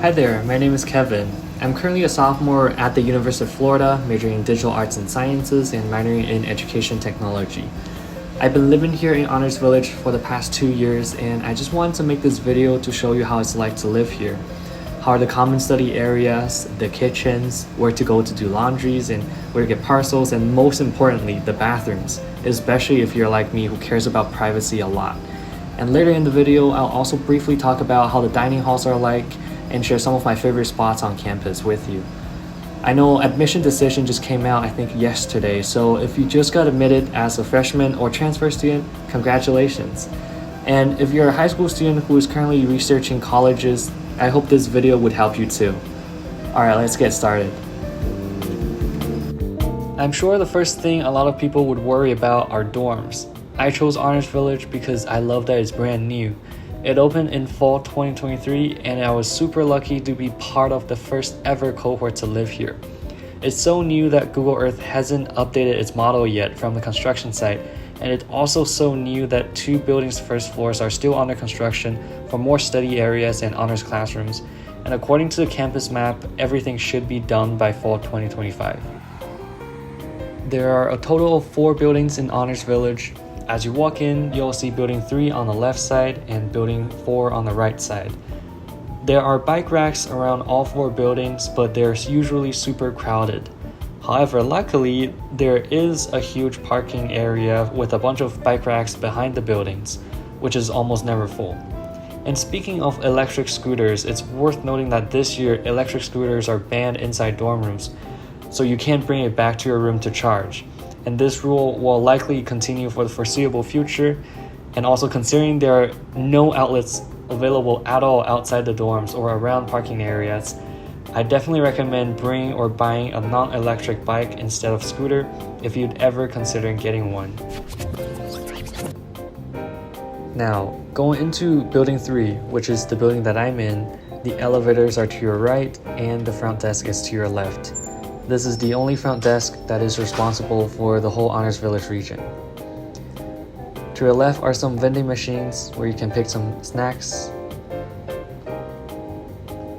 Hi there, my name is Kevin. I'm currently a sophomore at the University of Florida, majoring in digital arts and sciences and minoring in education technology. I've been living here in Honors Village for the past 2 years, and I just wanted to make this video to show you how it's like to live here. How are the common study areas, the kitchens, where to go to do laundries, and where to get parcels, and most importantly, the bathrooms, especially if you're like me who cares about privacy a lot. And later in the video, I'll also briefly talk about how the dining halls are like, and share some of my favorite spots on campus with you. I know admission decision just came out I think yesterday, so if you just got admitted as a freshman or transfer student, congratulations. And if you're a high school student who is currently researching colleges, I hope this video would help you too. Alright, let's get started. I'm sure the first thing a lot of people would worry about are dorms. I chose Honors Village because I love that it's brand new. It opened in fall 2023 and I was super lucky to be part of the first ever cohort to live here. It's so new that Google Earth hasn't updated its model yet from the construction site, and it's also so new that 2 buildings' first floors are still under construction for more study areas and honors classrooms, and according to the campus map, everything should be done by fall 2025. There are a total of 4 buildings in Honors Village. As you walk in, you'll see Building 3 on the left side and Building 4 on the right side. There are bike racks around all 4 buildings, but they're usually super crowded. However, luckily, there is a huge parking area with a bunch of bike racks behind the buildings, which is almost never full. And speaking of electric scooters, it's worth noting that this year, electric scooters are banned inside dorm rooms, so you can't bring it back to your room to charge. And this rule will likely continue for the foreseeable future, and also considering there are no outlets available at all outside the dorms or around parking areas, I definitely recommend bringing or buying a non-electric bike instead of scooter if you'd ever consider getting one. Now, going into Building 3, which is the building that I'm in, the elevators are to your right and the front desk is to your left. This is the only front desk that is responsible for the whole Honors Village region. To your left are some vending machines where you can pick some snacks.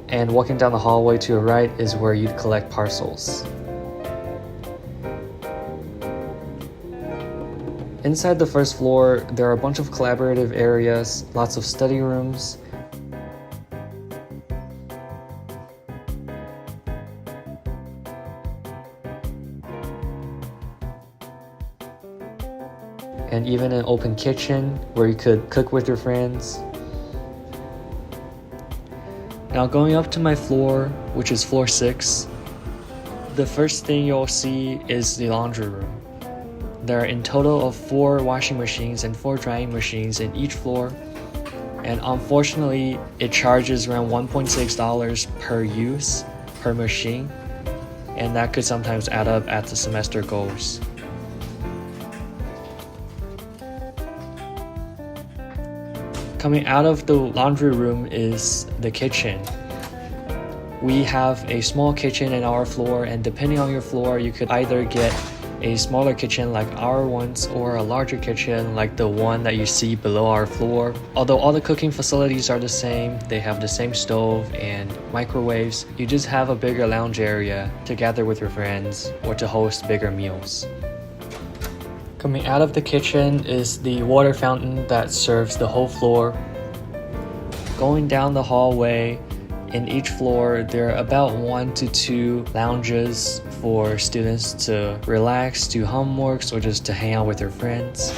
And walking down the hallway to your right is where you'd collect parcels. Inside the first floor, there are a bunch of collaborative areas, lots of study rooms, and even an open kitchen where you could cook with your friends. Now going up to my floor, which is floor 6, the first thing you'll see is the laundry room. There are in total of 4 washing machines and 4 drying machines in each floor, and unfortunately it charges around $1.6 per use per machine, and that could sometimes add up as the semester goes. Coming out of the laundry room is the kitchen. We have a small kitchen in our floor, and depending on your floor, you could either get a smaller kitchen like our ones or a larger kitchen like the one that you see below our floor. Although all the cooking facilities are the same, they have the same stove and microwaves, you just have a bigger lounge area to gather with your friends or to host bigger meals. Coming out of the kitchen is the water fountain that serves the whole floor. Going down the hallway, in each floor there are about 1 to 2 lounges for students to relax, do homeworks, or just to hang out with their friends.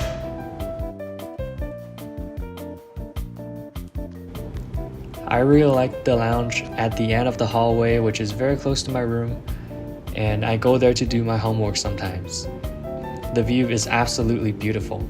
I really like the lounge at the end of the hallway, which is very close to my room, and I go there to do my homework sometimes. The view is absolutely beautiful.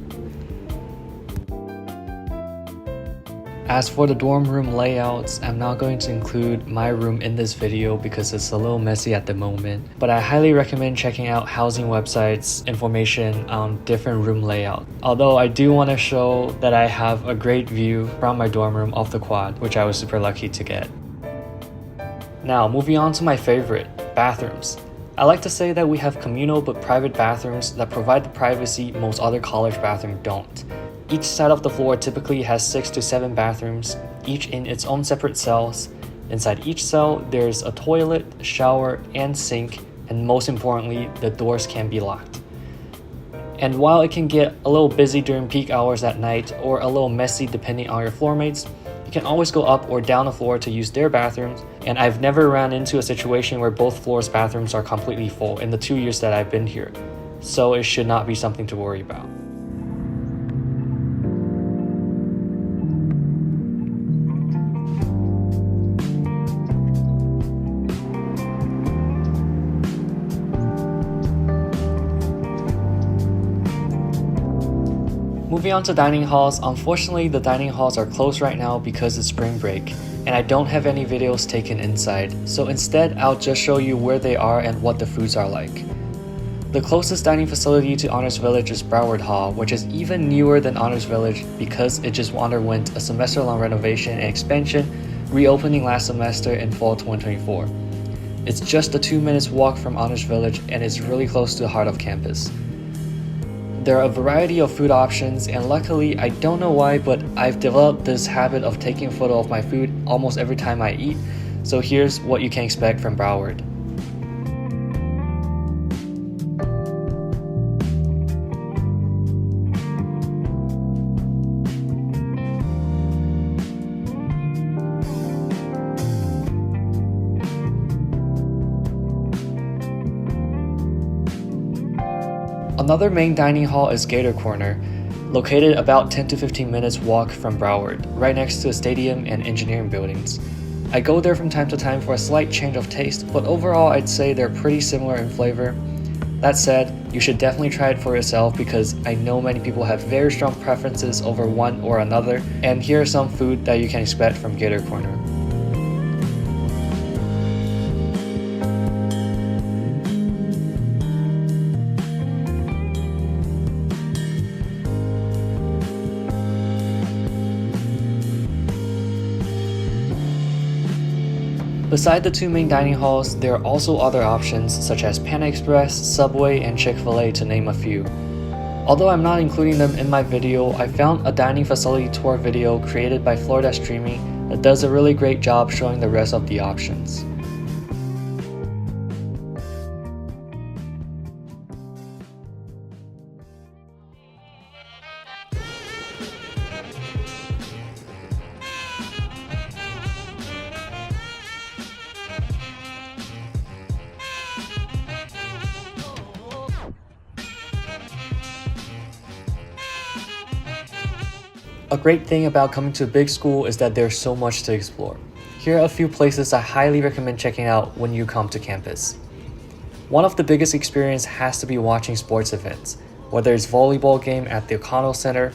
As for the dorm room layouts, I'm not going to include my room in this video because it's a little messy at the moment, but I highly recommend checking out housing websites information on different room layout. Although I do want to show that I have a great view from my dorm room off the quad, which I was super lucky to get. Now moving on to my favorite, bathrooms. I like to say that we have communal but private bathrooms that provide the privacy most other college bathrooms don't. Each side of the floor typically has 6 to 7 bathrooms, each in its own separate cells, Inside each cell, there's a toilet, shower, and sink, and most importantly, the doors can be locked. And while it can get a little busy during peak hours at night or a little messy depending on your floor mates, you can always go up or down the floor to use their bathrooms, and I've never ran into a situation where both floors' bathrooms are completely full in the 2 years that I've been here, so it should not be something to worry about. Moving on to dining halls, unfortunately the dining halls are closed right now because it's spring break, and I don't have any videos taken inside, so instead I'll just show you where they are and what the foods are like. The closest dining facility to Honors Village is Broward Hall, which is even newer than Honors Village because it just underwent a semester-long renovation and expansion, reopening last semester in fall 2024. It's just a 2 minutes walk from Honors Village and is really close to the heart of campus. There are a variety of food options, and luckily, I don't know why, but I've developed this habit of taking a photo of my food almost every time I eat, so here's what you can expect from Broward. Another main dining hall is Gator Corner, located about 10 to 15 minutes walk from Broward, right next to the stadium and engineering buildings. I go there from time to time for a slight change of taste, but overall I'd say they're pretty similar in flavor. That said, you should definitely try it for yourself because I know many people have very strong preferences over one or another, and here are some food that you can expect from Gator Corner. Beside the two main dining halls, there are also other options such as Panda Express, Subway, and Chick-fil-A to name a few. Although I'm not including them in my video, I found a dining facility tour video created by Florida Streaming that does a really great job showing the rest of the options. A great thing about coming to a big school is that there's so much to explore. Here are a few places I highly recommend checking out when you come to campus. One of the biggest experiences has to be watching sports events, whether it's volleyball game at the O'Connell Center,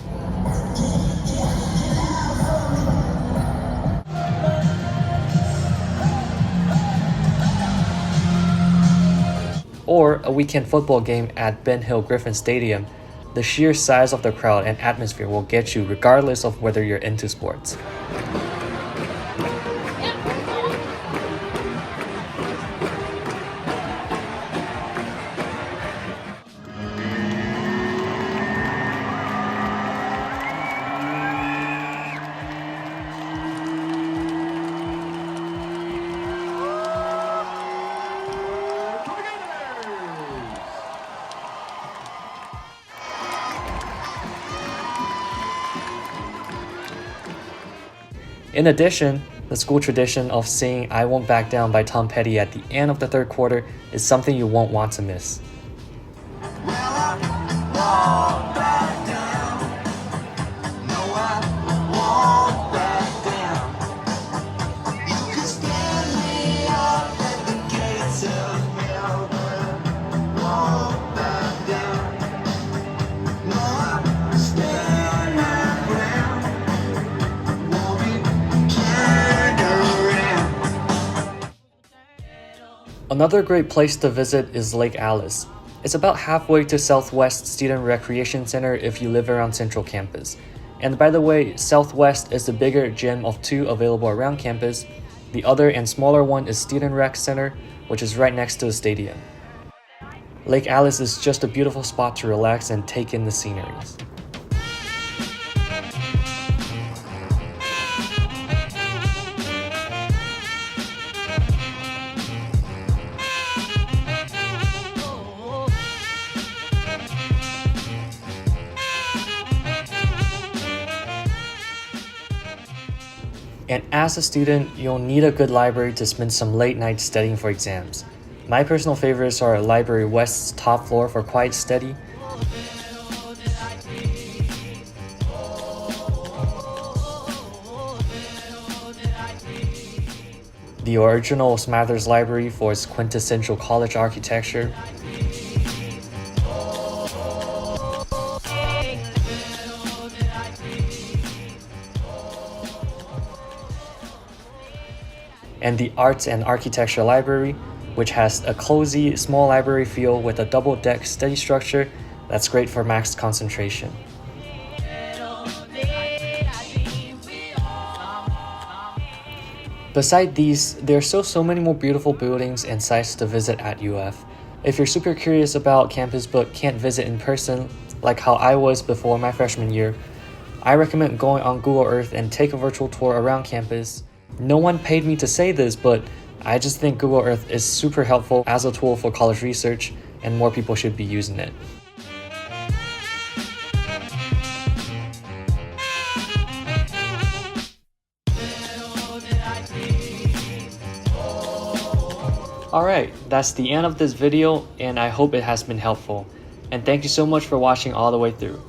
or a weekend football game at Ben Hill Griffin Stadium. The sheer size of the crowd and atmosphere will get you regardless of whether you're into sports. In addition, the school tradition of singing I Won't Back Down by Tom Petty at the end of the third quarter is something you won't want to miss. Another great place to visit is Lake Alice. It's about halfway to Southwest Student Recreation Center if you live around Central Campus. And by the way, Southwest is the bigger gym of two available around campus. The other and smaller one is Student Rec Center, which is right next to the stadium. Lake Alice is just a beautiful spot to relax and take in the sceneries. And as a student, you'll need a good library to spend some late nights studying for exams. My personal favorites are Library West's top floor for quiet study, the original Smathers Library for its quintessential college architecture, and the Arts and Architecture Library, which has a cozy, small library feel with a double-deck study structure that's great for max concentration. Beside these, there are still so many more beautiful buildings and sites to visit at UF. If you're super curious about campus but can't visit in person, like how I was before my freshman year, I recommend going on Google Earth and take a virtual tour around campus. No one paid me to say this, but I just think Google Earth is super helpful as a tool for college research, and more people should be using it. Alright, that's the end of this video, and I hope it has been helpful. And thank you so much for watching all the way through.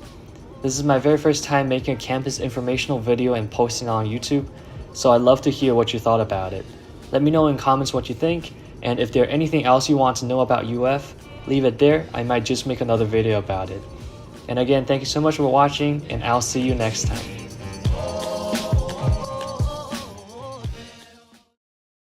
This is my very first time making a campus informational video and posting it on YouTube, so I'd love to hear what you thought about it. Let me know in comments what you think, and if there's anything else you want to know about UF, leave it there. I might just make another video about it. And again, thank you so much for watching, and I'll see you next time.